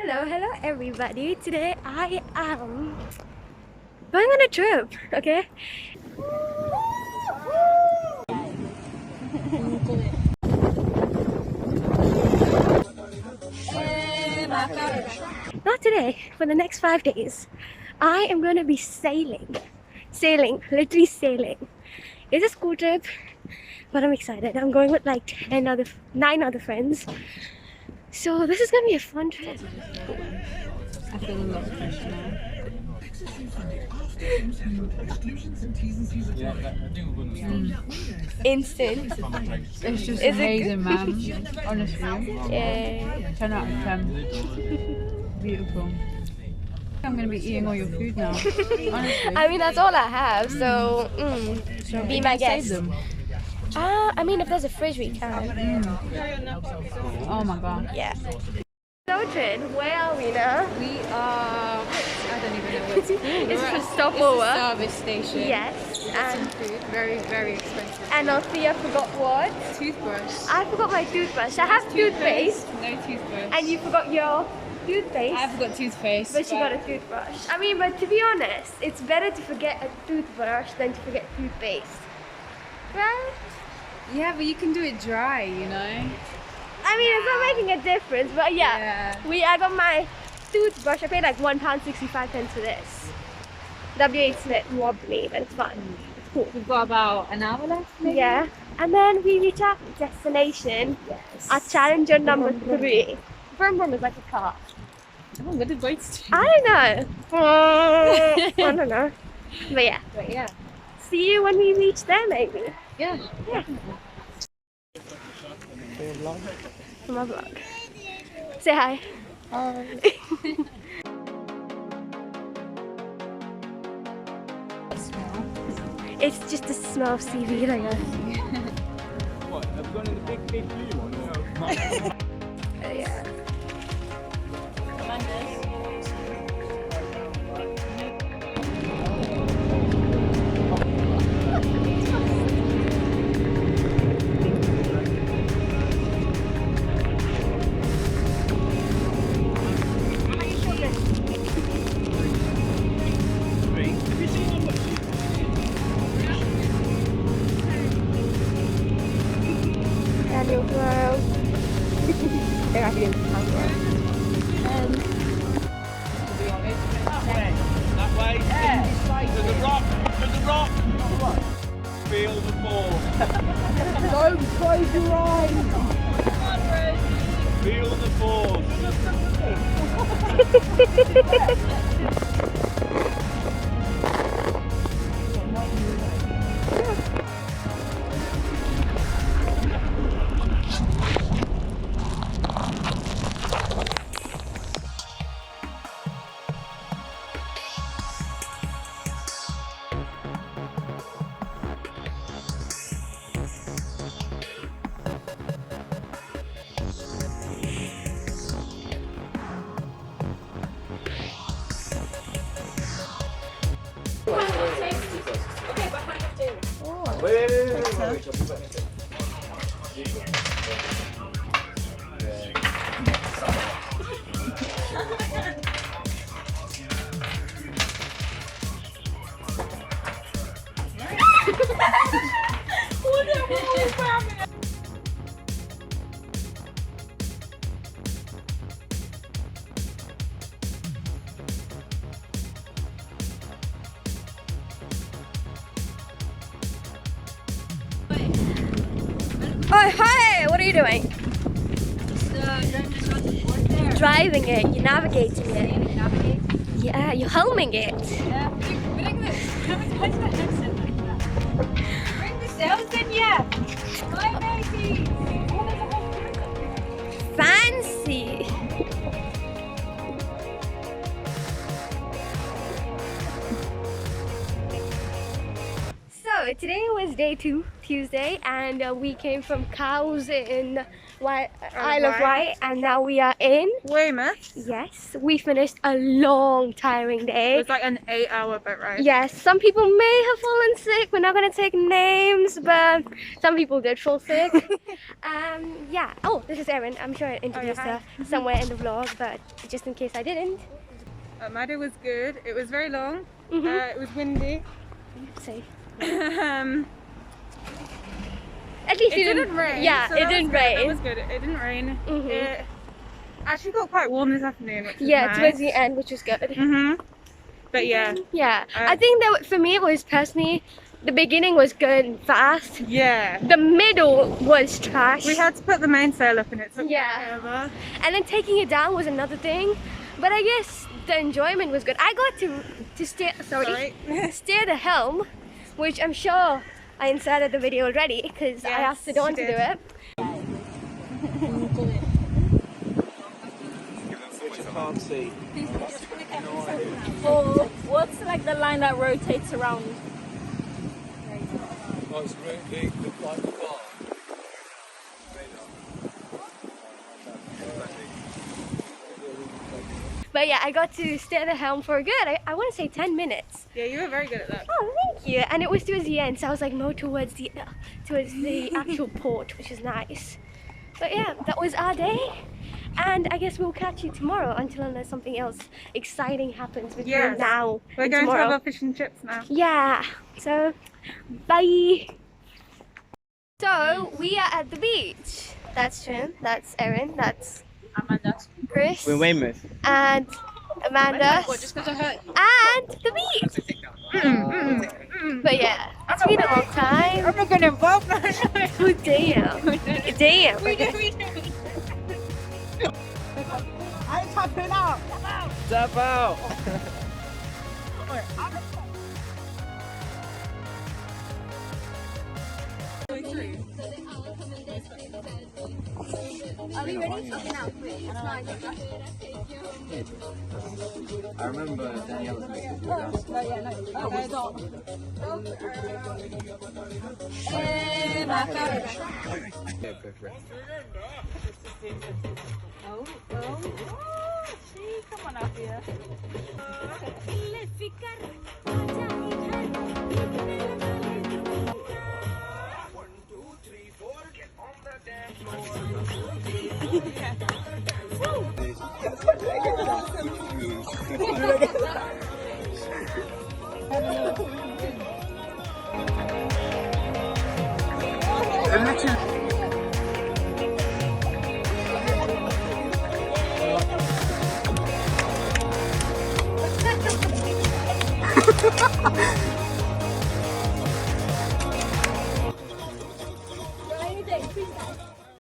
Hello everybody. Today I am going on a trip, okay? Not today, for the next 5 days. I am going to be sailing. Literally sailing. It's a school trip, but I'm excited. I'm going with like 9 other friends. So this is going to be a fun trip. I feel a lot of pressure now. Instant. It's just Is it amazing, man. Honestly. Yeah. 10 out of 10. Beautiful. I'm going to be eating all your food now. Honestly. I mean, that's all I have, so be my guest. Save them. I mean, if there's a fridge, we can. Oh my god. Yeah. Children, where are we now? We are. I don't even know where to go. It's We're a at- stopover. It's a service station. Yes, Some and food. Very, very expensive. Althea forgot what? Toothbrush. I forgot my toothbrush. I have toothpaste, No toothbrush. and you forgot your toothpaste. I've got toothpaste. But she got a toothbrush. I mean, but to be honest, it's better to forget a toothbrush than to forget toothpaste. Right? Yeah, but you can do it dry, you know? I mean, it's not making a difference, but yeah. I got my toothbrush. I paid like £1.65 for this. WH Smith robbed me, but it's fine. It's cool. We've got about an hour left, maybe? Yeah. And then we reach our destination at Challenger number 3. Vroom vroom is like a car. Oh, what did Wight do? I don't know. I don't know. But yeah. But yeah. See you when we reach there, maybe. Yeah. Yeah. For my vlog. Say hi. It's just the smell of seaweed, I guess. What? Have we gone in the big blue one? No. Yeah. Daniel Grove. They're actually in the camera. That way. There's a rock. There's a rock. Feel the ball. Don't close your eyes! Feel the ball. Oh, hi! What are you doing? Driving it, you're navigating it. Yeah, you're helming it. Fancy! So today was day 2, Tuesday, and we came from cows in Isle of Wight, and now we are in Weymouth. Yes, we finished a long, tiring It day. was like an 8-hour boat ride. Yes, some people may have fallen sick. We're not going to take names, but some people did fall sick. Yeah. Oh, this is Erin. I'm sure I introduced her somewhere in the vlog, but just in case I didn't. My day was good. It was very long. Mhm. It was windy. Safe. At least it didn't rain. Yeah, so it that didn't was good. rain. That was good. It didn't rain. Mhm. It actually got quite warm this afternoon, which was Yeah, nice. towards the end, which was good. But yeah. Yeah, I think that for me it was personally, the beginning was good and fast. Yeah. The middle was trash. We had to put the mainsail up and it took forever. And then taking it down was another thing. But I guess the enjoyment was good. I got to steer, steer the helm, which I'm sure I inserted the video already because I asked the Dawn to do it. Can't see. Oh, what's like the line that rotates around? Oh, it's really big, like the bar. But yeah, I got to steer the helm for a good, I want to say 10 minutes. Yeah, you were very good at that. Oh, thank you. And it was towards the end, so I was like more towards the actual port, which is nice. But yeah, that was our day. And I guess we'll catch you tomorrow unless something else exciting happens between now We're and going tomorrow. to have our fish and chips now. Yeah, so bye. So we are at the beach. That's Trim, that's Erin, that's Amanda. Chris, We're in Weymouth. and Amanda, Just because I heard. and the beach. But yeah, it's been a long time. I'm not going to involve now. Oh damn. Damn. I'm tapping out. Tap out! Are we ready? Okay, now. I remember Danielle was making it last. Yeah, go for it. Come on up here.